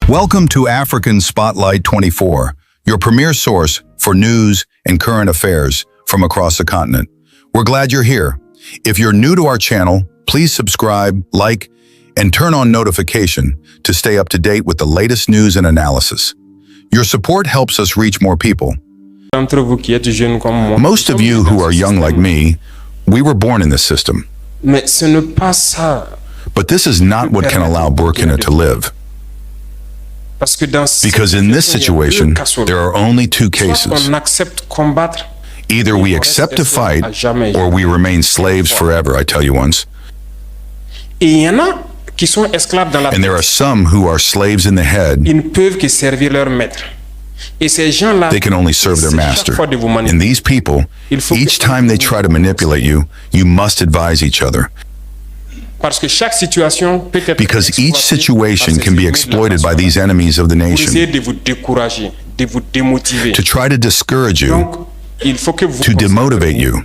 Welcome to African Spotlight 24, your premier source for news and current affairs from across the continent. We're glad you're here. If you're new to our channel, please subscribe, like, and turn on notification to stay up to date with the latest news and analysis. Your support helps us reach more people. Most of you who are young like me, we were born in this system. But this is not what can allow Burkina to live. Because in this situation, there are only two cases. Either we accept to fight, or we remain slaves forever, I tell you once. And there are some who are slaves in the head. They can only serve their master. And these people, each time they try to manipulate you, you must advise each other. Because each situation can be exploited by these enemies of the nation to try to discourage you, to demotivate you.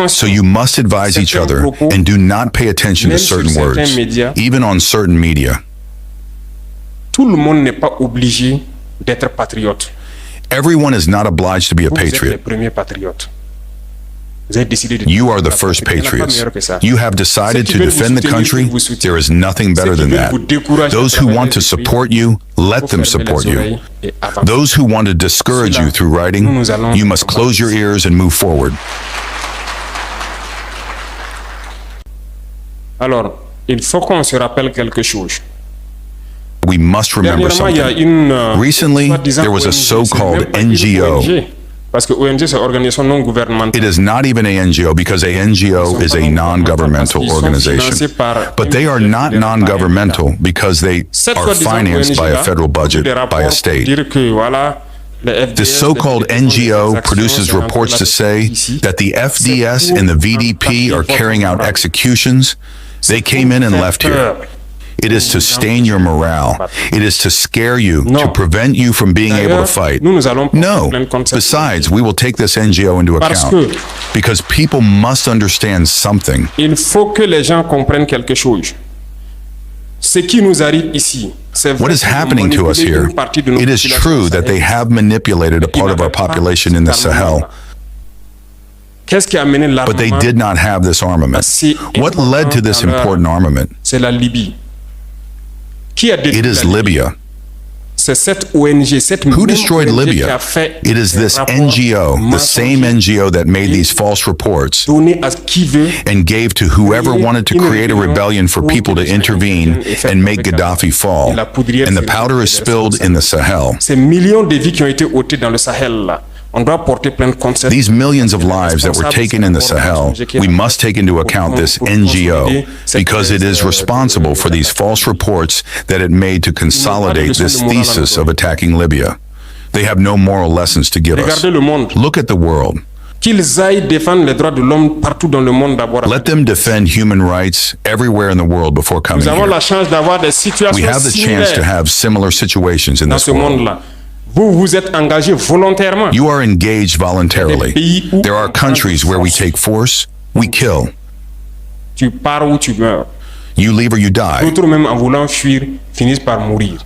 So you must advise each other and do not pay attention to certain words, even on certain media. Everyone is not obliged to be a patriot. You are the first patriots. You have decided to defend the country. There is nothing better than that. Those who want to support you, let them support you. Those who want to discourage you through writing, you must close your ears and move forward. Alors, il faut qu'on se rappelle quelque chose. We must remember something. Recently, there was a so-called NGO. It is not even a NGO because a NGO is a non-governmental organization. But they are not non-governmental because they are financed by a federal budget, by a state. This so-called NGO produces reports to say that the FDS and the VDP are carrying out executions. They came in and left here. It is to stain your morale. It is to scare you, to prevent you from being able to fight. No. Besides, we will take this NGO into account because people must understand something. Il faut que les gens comprennent quelque chose. Ce qui nous arrive ici, what is happening to us here? It is true that they have manipulated a part of our population in the Sahel. But they did not have this armament. What led to this important armament? It is Libya. Who destroyed Libya? It is this NGO, the same NGO that made these false reports and gave to whoever wanted to create a rebellion for people to intervene and make Gaddafi fall. And the powder is spilled in the Sahel. These millions of lives that were taken in the Sahel, we must take into account this NGO because it is responsible for these false reports that it made to consolidate this thesis of attacking Libya. They have no moral lessons to give us. Look at the world. Let them defend human rights everywhere in the world before coming here. We have the chance to have similar situations in this world. You are engaged voluntarily. There are countries where we take force, we kill. You leave or you die.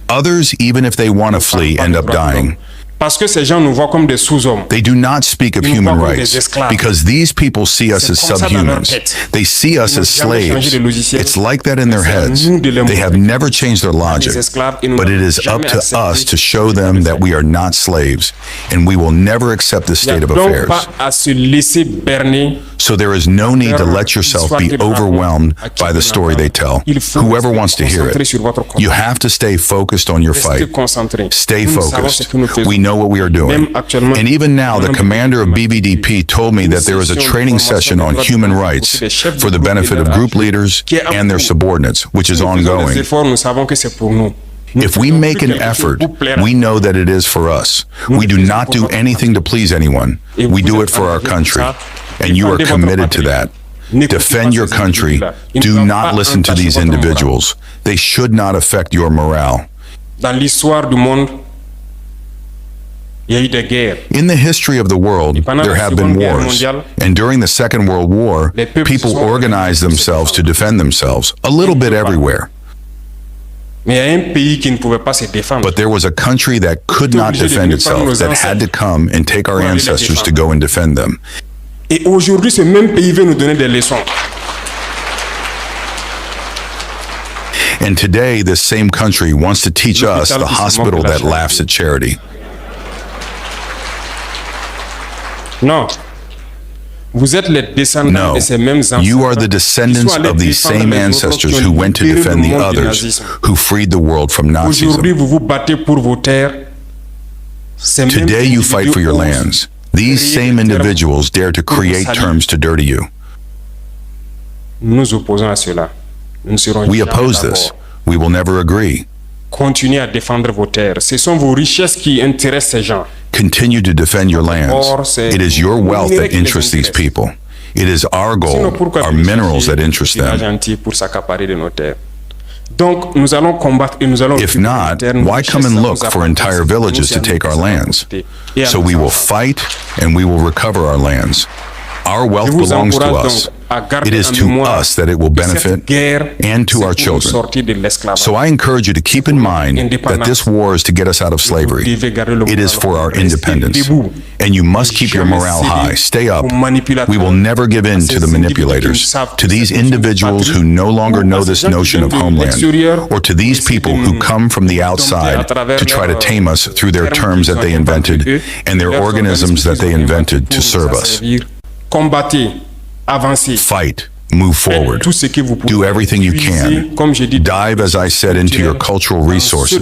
Others, even if they want to flee, end up dying. They do not speak of human rights because these people see us as subhumans. They see us as slaves. It's like that in their heads. They have never changed their logic. But it is up to us to show them that we are not slaves and we will never accept this state of affairs. So there is no need to let yourself be overwhelmed by the story they tell. Whoever wants to hear it. You have to stay focused on your fight. Stay focused. We know what we are doing. And even now, the commander of BVDP told me that there is a training session on human rights for the benefit of group leaders and their subordinates, which is ongoing. If we make an effort, we know that it is for us. We do not do anything to please anyone. We do it for our country. And you are committed to that. Defend your country. Do not listen to these individuals. They should not affect your morale. In the history of the world, there have been wars, and during the Second World War, people organized themselves to defend themselves, a little bit everywhere. Mais il y a un pays qui ne pouvait pas se défendre. But there was a country that could not defend itself, that had to come and take our ancestors to go and defend them. Et aujourd'hui, ce même pays veut nous donner des leçons. And today, this same country wants to teach us the hospital that laughs at charity. Non. Vous êtes les descendants No, de ces mêmes ancêtres. you are the descendants of these same ancestors who went to defend the others, who freed the world from Nazism. Aujourd'hui, vous vous battez pour vos terres. Ces mêmes Today you fight for your individus lands. These same individuals dare to create terms to dirty you. Nous nous opposons à cela. Nous ne serons We jamais oppose d'accord. this. We will never agree. Continuez à défendre vos terres. Ce sont vos richesses qui intéressent ces gens. Continue to defend your lands. It is your wealth that interests these people. It is our Sinon, gold, pourquoi our minerals that interest les them. gentils pour s'accaparer de nos terres? Donc, nous allons combattre et nous allons If not, why come and look for entire villages to take our lands? So we will fight and we will recover our lands. Our wealth belongs to us. It is to us that it will benefit and to our children. So I encourage you to keep in mind that this war is to get us out of slavery. It is for our independence. And you must keep your morale high. Stay up. We will never give in to the manipulators, to these individuals who no longer know this notion of homeland, or to these people who come from the outside to try to tame us through their terms that they invented and their organisms that they invented to serve us. Combattez, avancez. Fight, move forward. Tout ce que vous pouvez. Do everything you can. Comme j'ai dit, Dive, as I said, into your cultural resources,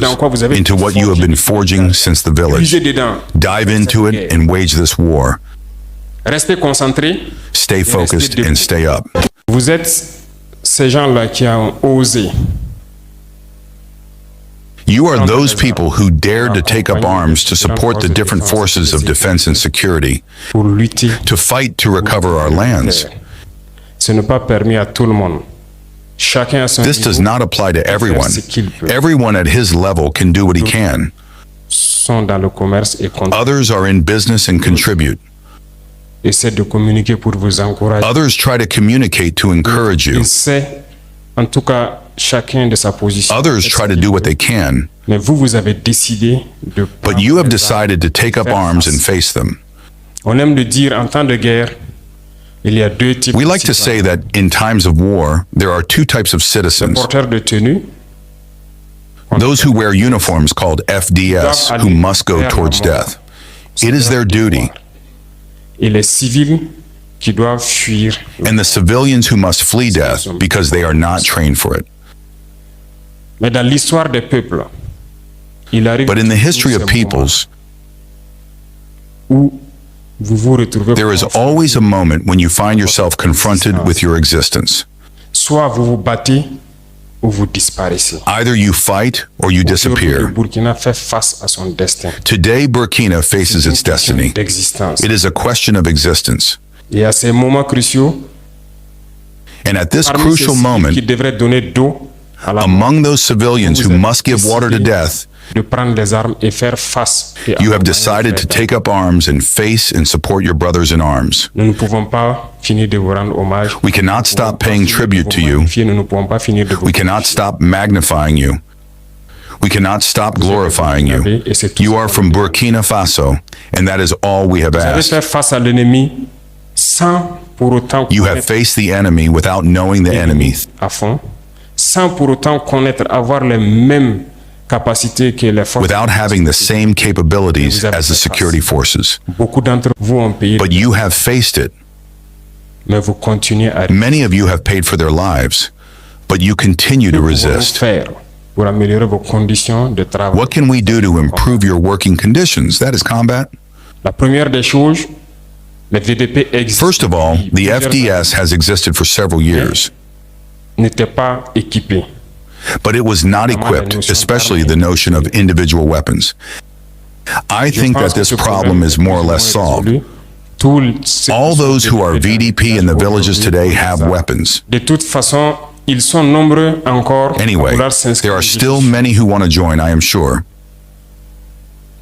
into what you have been forging since the village. Dive into it and wage this war. Restez concentrés. Stay focused and stay up. Vous êtes ces gens-là qui ont osé. You are those people who dared to take up arms to support the different forces of defense and security, Pour lutter. to fight to recover our lands. Ce n'est pas permis à tout le monde. Chacun à son This does niveau. not apply to everyone. Faire ce qu'il peut. Everyone at his level can do what he can. Sont dans le commerce et Others are in business and contribute. essaient de communiquer pour vous encourager. Others try to communicate to encourage you. Essaient, en tout cas, chacun de sa position. Others try to do what they can, Mais vous avez décidé de. but you have decided to take up arms and face them. On aime de dire en temps de guerre, il y a deux types. We like de to say citoyens. that in times of war, there are two types of citizens. Porteurs de tenue. Those who wear uniforms called FDS, who must go towards death. It is their duty. Et les civils qui doivent fuir. And the civilians who must flee death because they are not trained for it. Mais dans l'histoire des peuples, il arrive But in the history of peoples, où vous vous retrouvez there is always a moment when you find yourself confronted with your existence. soit vous vous battez ou vous disparaissez. Either you fight or you Aujourd'hui, le disappear. Burkina fait face à son destin. Today, Burkina faces its destiny. D'existence. It is a question of existence. Et à ces moments cruciaux, And at this parmi crucial ceux moment, qui devraient donner d'eau à la among those civilians who must give water to death, de prendre les armes et faire face. Et you have accompagner decided to les take up arms and face and support your brothers in arms. Nous ne pouvons pas finir de vous rendre hommage. We cannot stop paying tribute to you. Nous ne pouvons pas finir de vous We cannot stop magnifying you. We cannot stop glorifying you. You are from Burkina Faso, and that is all we have Vous avez asked. fait face à l'ennemi sans pour autant You have connaître faced the enemy without knowing the enemy, à fond, sans pour autant connaître, avoir les mêmes capacités que les forces. without having the same capabilities as the security forces. Beaucoup d'entre vous ont payé, But you have faced it. mais vous continuez à Many of you have paid for their lives, but you continue to Pouvons-nous resist. faire pour améliorer vos conditions de travail. What can we do to improve your working conditions? That is combat. La première des choses, le VDP existe. First of all, the FDS has existed for several years, n'était pas équipé. but it was not equipped, especially the notion of individual weapons. I think that this problem is more or less solved. All those who are VDP in the villages today have weapons. De toute façon, ils sont nombreux encore à Anyway, vouloir s'inscrire. there are still many who want to join, I am sure.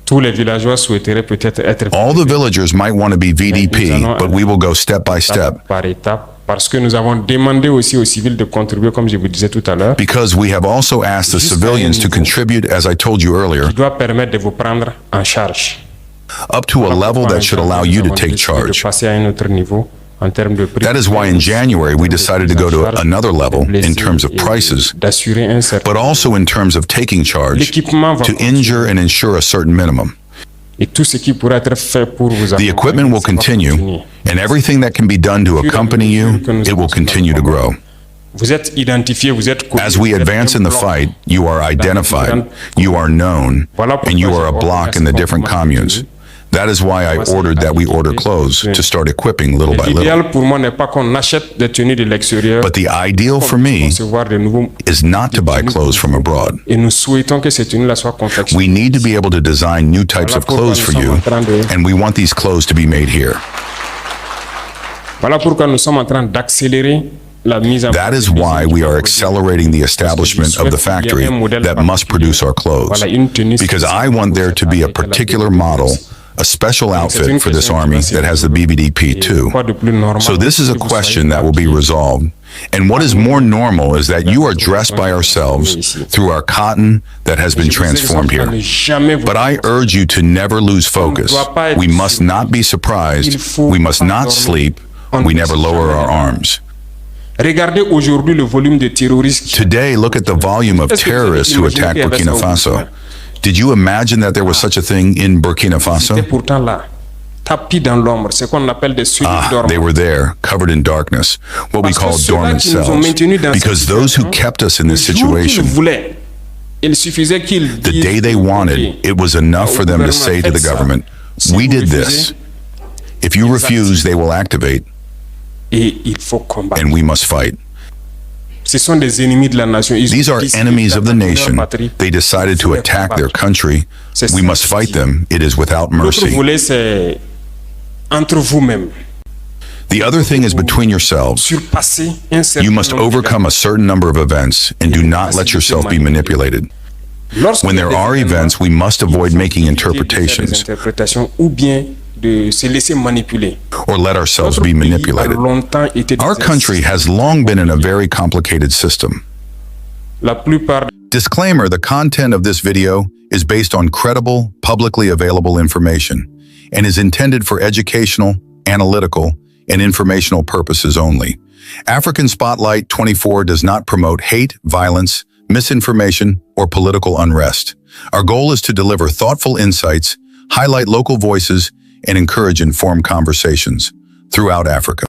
Tous les villageois souhaiteraient peut-être être All the villagers might want to be VDP, but we will go step by step. par étape Parce que nous avons demandé aussi aux civils de contribuer, comme je vous disais tout à l'heure. Because we have also asked the civilians to contribute, as I told you earlier, Qui doit permettre de vous prendre en charge. up to a level that should allow you to take charge. De passer à un autre niveau en termes de prix. That is why in January we decided to go to another level in terms of prices, D'assurer un certain. but also in terms of taking charge to injure and ensure a certain minimum. Et tout ce qui pourra être fait pour vous The equipment will continue, and everything that can be done to accompany you, it will continue to grow. Vous êtes identifié, vous êtes connu, As we advance in the fight, you are identified, you are known, and you are a block in the different communes. That is why I ordered that we order clothes to start equipping little by little. L'idéal pour moi n'est pas qu'on achète des tenues de l'extérieur. But the ideal for me is not to buy clothes from abroad. Et nous souhaitons que ces tenues-là soient confectionnées. We need to be able to design new types of clothes for you, and we want these clothes to be made here. Voilà pourquoi nous sommes en train d'accélérer la mise en place. That is why we are accelerating the establishment of the factory that must produce our clothes. Because I want there to be a particular model, a special outfit for this army that has the BBDP too. So this is a question that will be resolved. And what is more normal is that you are dressed by ourselves through our cotton that has been transformed here. But I urge you to never lose focus. We must not be surprised. We must not sleep. We never lower our arms. Regardez aujourd'hui le volume de terroristes. Today, look at the volume of terrorists who attack Burkina Faso. Did you imagine that there was such a thing in Burkina Faso? They were there, covered in darkness, what we call dormant cells, because those who kept us in this situation, the day they wanted, it was enough for them to say to the government, "We did this. If you refuse, they will activate, and we must fight." These are enemies of the nation. They decided to attack their country. We must fight them. It is without mercy. The other thing is between yourselves. You must overcome a certain number of events and do not let yourself be manipulated. When there are events, we must avoid making interpretations or let ourselves be manipulated. Our country has long been in a very complicated system. Disclaimer: the content of this video is based on credible, publicly available information and is intended for educational, analytical, and informational purposes only. African Spotlight 24 does not promote hate, violence, misinformation, or political unrest. Our goal is to deliver thoughtful insights, highlight local voices, and encourage informed conversations throughout Africa.